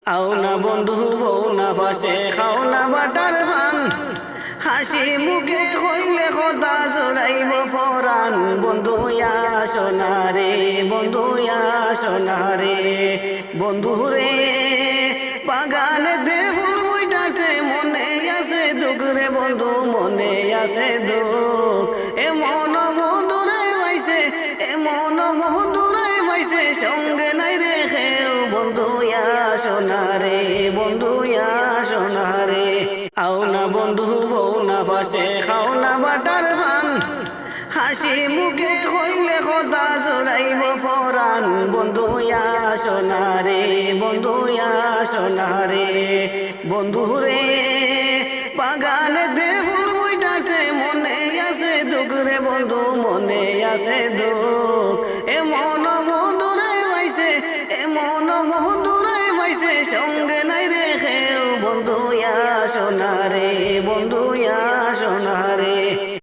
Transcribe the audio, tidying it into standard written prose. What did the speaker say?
আও না বন্ধু বউ না পাশে খাও না বাটার পান হাসি মুখে কইলে কথা জোড়াইব পরাণ বন্ধু ইয়া সোনারে বন্ধু ইয়া সোনারে বন্ধু রে বাগানে দে ফুল বইটাছে মনে আছে দুঃখ রে বন্ধু মনে আছে দুঃখ এ মন মধুরে পাইছে এ মন মধুরে পাইছে সঙ্গে নাই রে খেও বন্ধু ইয়া সোনারে বন্ধু ইয়া সোনারে আও না বন্ধু বউ না পাশে খাও না বাটার পান হাসি মুখে কইলে কথা জোড়াইব পরাণ বন্ধু ইয়া সোনারে বন্ধু ইয়া সোনারে বন্ধু রে বাগানে দে ফুল বইটাছে মনে আছে দুঃখ রে বন্ধু মনে আছে দুঃখ